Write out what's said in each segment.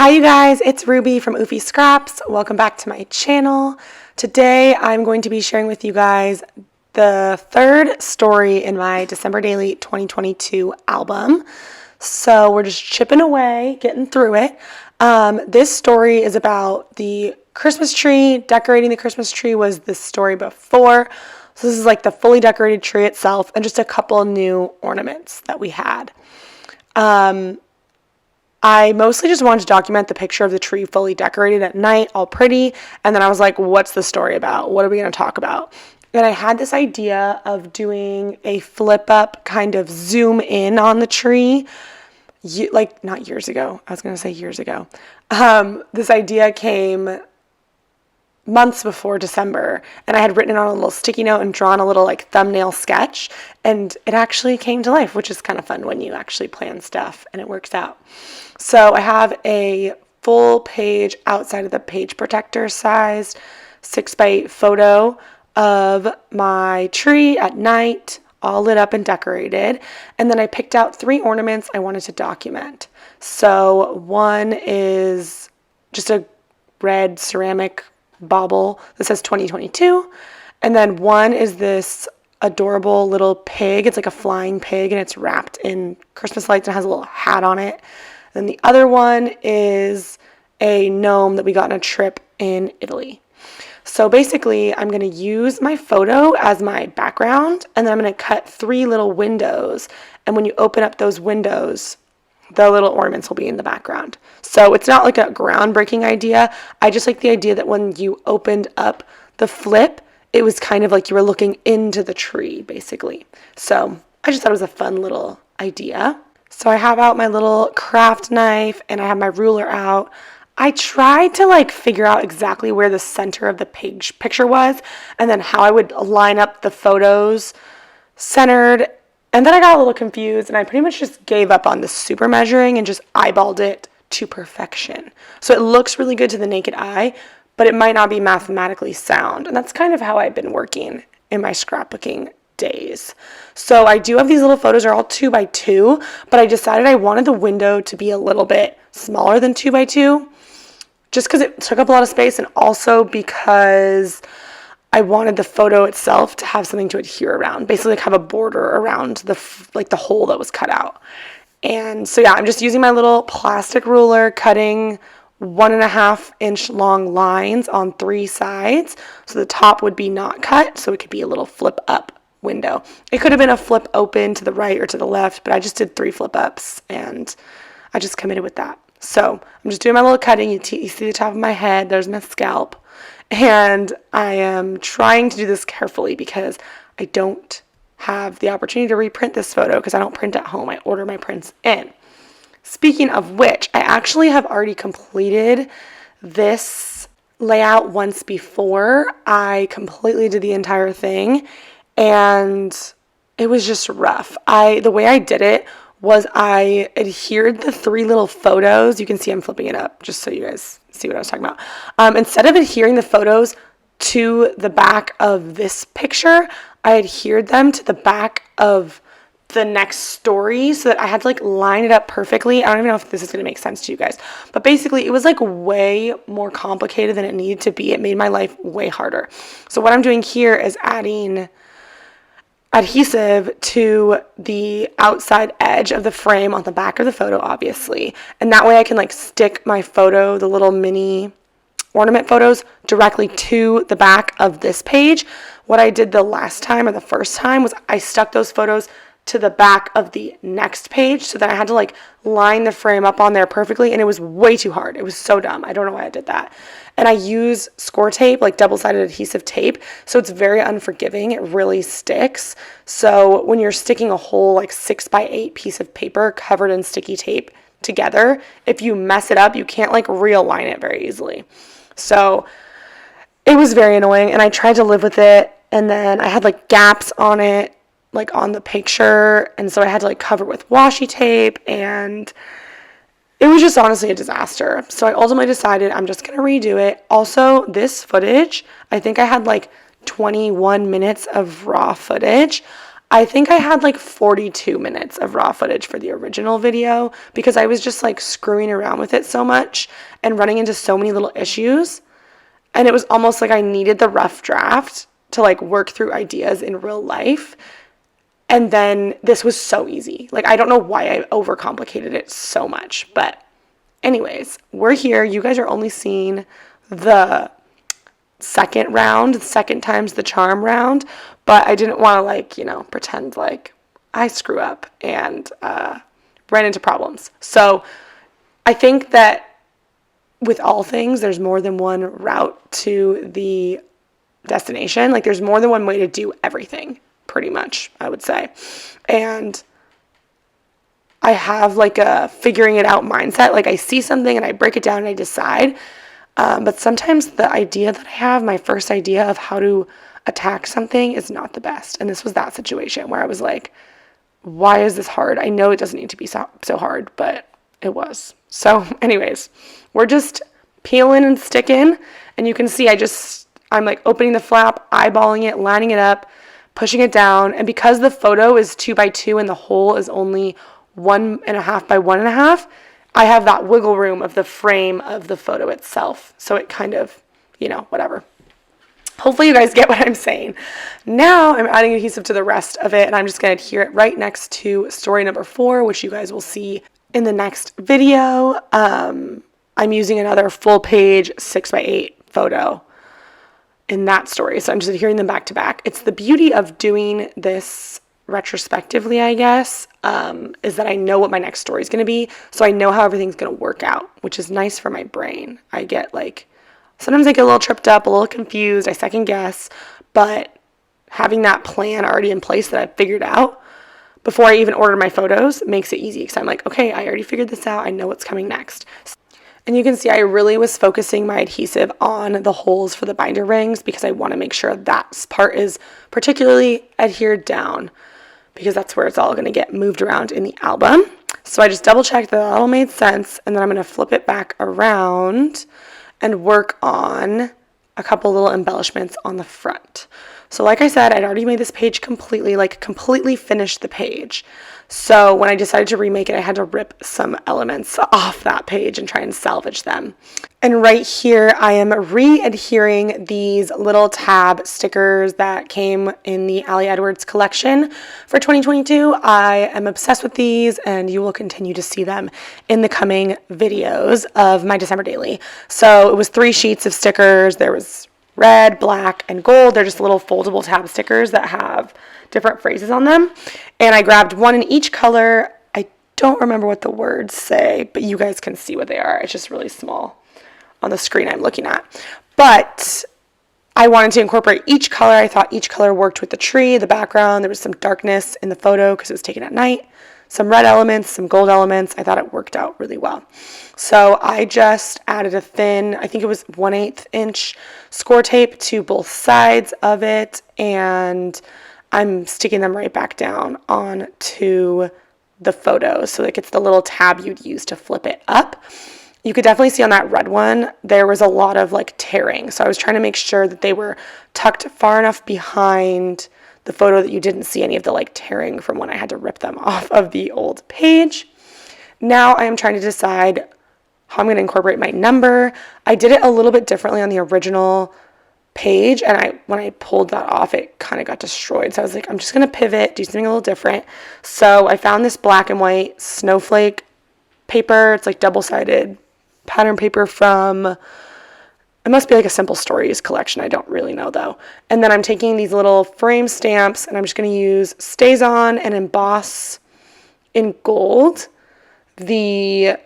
Hi you guys, it's Ruby from Oofy Scraps. Welcome back to my channel. Today I'm going to be sharing with you guys the third story in my December Daily 2022 album. So we're just chipping away, getting through it. This story is about the Christmas tree. Decorating the Christmas tree was the story before. So this is like the fully decorated tree itself and just a couple new ornaments that we had. I mostly just wanted to document the picture of the tree fully decorated at night, all pretty, and then I was like, what's the story about? What are we going to talk about? And I had this idea of doing a flip up kind of zoom in on the tree, not years ago. I was going to say years ago. This idea came months before December, and I had written it on a little sticky note and drawn a little like thumbnail sketch, and it actually came to life, which is kind of fun when you actually plan stuff and it works out. So I have a full page outside of the page protector sized 6x8 photo of my tree at night, all lit up and decorated. And then I picked out 3 ornaments I wanted to document. So one is just a red ceramic bauble that says 2022. And then one is this adorable little pig. It's like a flying pig and it's wrapped in Christmas lights and has a little hat on it. Then the other one is a gnome that we got on a trip in Italy. So basically, I'm going to use my photo as my background, and then I'm going to cut 3 little windows. And when you open up those windows, the little ornaments will be in the background. So it's not like a groundbreaking idea. I just like the idea that when you opened up the flip, it was kind of like you were looking into the tree, basically. So I just thought it was a fun little idea. So I have out my little craft knife and I have my ruler out. I tried to figure out exactly where the center of the picture was and then how I would line up the photos centered. And then I got a little confused and I pretty much just gave up on the super measuring and just eyeballed it to perfection. So it looks really good to the naked eye, but it might not be mathematically sound. And that's kind of how I've been working in my scrapbooking days. So I do have these little photos, are all 2x2, but I decided I wanted the window to be a little bit smaller than 2x2, just because it took up a lot of space and also because I wanted the photo itself to have something to adhere around, basically have a border around the hole that was cut out. And so yeah, I'm just using my little plastic ruler, cutting 1.5 inch long lines on 3 sides. So the top would be not cut, so it could be a little flip up window. It could have been a flip open to the right or to the left, but I just did 3 flip ups and I just committed with that. So I'm just doing my little cutting. You see the top of my head, there's my scalp. And I am trying to do this carefully because I don't have the opportunity to reprint this photo because I don't print at home. I order my prints in. Speaking of which, I actually have already completed this layout once before. I completely did the entire thing and it was just rough. The way I did it was I adhered the 3 little photos. You can see I'm flipping it up just so you guys see what I was talking about. Instead of adhering the photos to the back of this picture, I adhered them to the back of the next story so that I had to line it up perfectly. I don't even know if this is going to make sense to you guys, but basically it was way more complicated than it needed to be. It made my life way harder. So what I'm doing here is adding adhesive to the outside edge of the frame on the back of the photo, obviously. And that way I can stick my photo, the little mini ornament photos, directly to the back of this page. What I did the last time or the first time was I stuck those photos to the back of the next page so that I had to line the frame up on there perfectly, and it was way too hard. It was so dumb. I don't know why I did that. And I use score tape, double-sided adhesive tape, so it's very unforgiving. It really sticks. So when you're sticking a whole 6x8 piece of paper covered in sticky tape together, if you mess it up, you can't realign it very easily. So it was very annoying, and I tried to live with it, and then I had gaps on it, on the picture, and so I had to cover it with washi tape, and it was just honestly a disaster. So I ultimately decided I'm just gonna redo it. Also, this footage, I think I had 21 minutes of raw footage. I think I had like 42 minutes of raw footage for the original video because I was just like screwing around with it so much and running into so many little issues. And it was almost like I needed the rough draft to like work through ideas in real life. And then this was so easy. Like, I don't know why I overcomplicated it so much. But anyways, we're here. You guys are only seeing the second round, the second times the charm round. But I didn't want to like, pretend like I screw up and ran into problems. So I think that with all things, there's more than one route to the destination. Like, there's more than one way to do everything, pretty much, I would say. And I have like a figuring it out mindset. Like, I see something and I break it down and I decide. But sometimes the idea that I have, my first idea of how to attack something, is not the best. And this was that situation where I was like, why is this hard? I know it doesn't need to be so hard, but it was. So anyways, we're just peeling and sticking. And you can see I'm like opening the flap, eyeballing it, lining it up, pushing it down. And because the photo is 2x2 and the hole is only 1.5 by 1.5, I have that wiggle room of the frame of the photo itself. So it kind of, whatever. Hopefully you guys get what I'm saying. Now I'm adding adhesive to the rest of it, and I'm just going to adhere it right next to story number 4, which you guys will see in the next video. I'm using another full page 6x8 photo in that story. So I'm just adhering them back to back. It's the beauty of doing this retrospectively, I guess, is that I know what my next story is going to be. So I know how everything's going to work out, which is nice for my brain. Sometimes I get a little tripped up, a little confused, I second guess, but having that plan already in place that I've figured out before I even order my photos makes it easy, because I'm like, okay, I already figured this out. I know what's coming next. And you can see I really was focusing my adhesive on the holes for the binder rings because I want to make sure that part is particularly adhered down, because that's where it's all going to get moved around in the album. So I just double checked that all made sense, and then I'm going to flip it back around and work on a couple little embellishments on the front. So like I said, I'd already made this page completely finished the page. So when I decided to remake it, I had to rip some elements off that page and try and salvage them. And right here, I am re-adhering these little tab stickers that came in the Ali Edwards collection for 2022. I am obsessed with these, and you will continue to see them in the coming videos of my December daily. So it was 3 sheets of stickers. There was red, black, and gold. They're just little foldable tab stickers that have different phrases on them. And I grabbed one in each color. I don't remember what the words say, but you guys can see what they are. It's just really small on the screen I'm looking at. But I wanted to incorporate each color. I thought each color worked with the tree, the background. There was some darkness in the photo because it was taken at night. Some red elements, some gold elements. I thought it worked out really well. So I just added a thin, I think it was 1/8 inch score tape to both sides of it, and I'm sticking them right back down onto the photo so it gets the little tab you'd use to flip it up. You could definitely see on that red one, there was a lot of like tearing. So I was trying to make sure that they were tucked far enough behind the photo that you didn't see any of the like tearing from when I had to rip them off of the old page. Now I am trying to decide how I'm going to incorporate my number. I did it a little bit differently on the original page, and when I pulled that off, it kind of got destroyed. So I was like, I'm just going to pivot, do something a little different. So I found this black and white snowflake paper. It's like double-sided pattern paper from, it must be like a Simple Stories collection. I don't really know though. And then I'm taking these little frame stamps, and I'm just going to use StazOn and emboss in gold the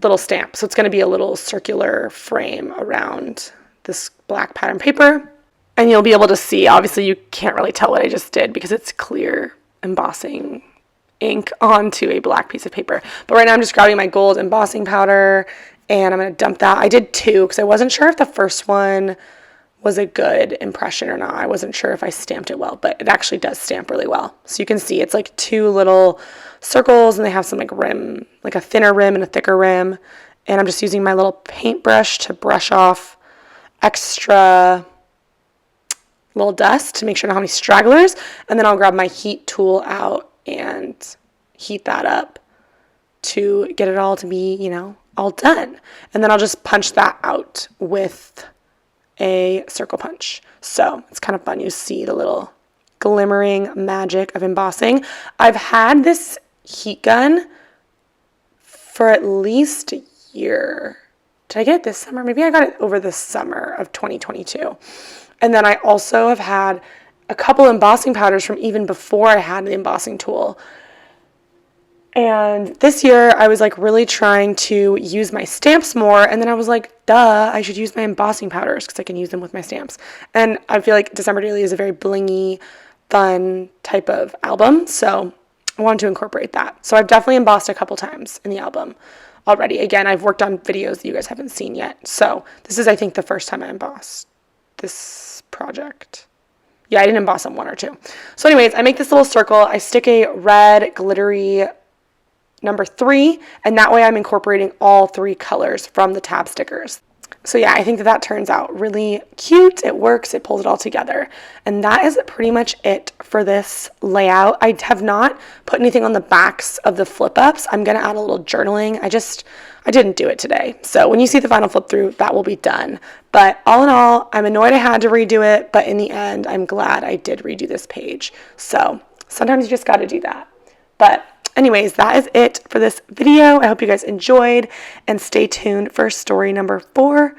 little stamp. So it's going to be a little circular frame around this black pattern paper. And you'll be able to see, obviously you can't really tell what I just did because it's clear embossing ink onto a black piece of paper. But right now I'm just grabbing my gold embossing powder, and I'm going to dump that. I did 2 because I wasn't sure if the first one was a good impression or not. I wasn't sure if I stamped it well, but it actually does stamp really well. So you can see it's like 2 little circles, and they have some like rim, like a thinner rim and a thicker rim. And I'm just using my little paintbrush to brush off extra little dust to make sure I don't have any stragglers. And then I'll grab my heat tool out and heat that up to get it all to be, you know, all done. And then I'll just punch that out with a circle punch. So it's kind of fun. You see the little glimmering magic of embossing. I've had this heat gun for at least a year. Did I get it this summer? Maybe I got it over the summer of 2022. And then I also have had a couple embossing powders from even before I had the embossing tool. And this year I was like really trying to use my stamps more. And then I was like, duh, I should use my embossing powders because I can use them with my stamps. And I feel like December Daily is a very blingy, fun type of album. So I wanted to incorporate that. So I've definitely embossed a couple times in the album already. Again, I've worked on videos that you guys haven't seen yet. So this is, I think, the first time I embossed this project. Yeah, I didn't emboss on one or two. So anyways, I make this little circle. I stick a red glittery number 3, and that way I'm incorporating all 3 colors from the tab stickers. So yeah, I think that turns out really cute. It works, it pulls it all together. And that is pretty much it for this layout. I have not put anything on the backs of the flip ups. I'm gonna add a little journaling. I didn't do it today. So when you see the final flip through, that will be done. But all in all, I'm annoyed I had to redo it, but in the end, I'm glad I did redo this page. So sometimes you just gotta do that. But anyways, that is it for this video. I hope you guys enjoyed, and stay tuned for story number 4,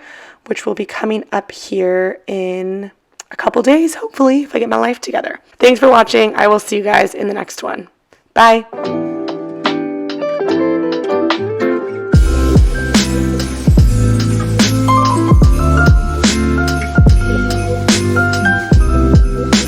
which will be coming up here in a couple days, hopefully, if I get my life together. Thanks for watching. I will see you guys in the next one. Bye.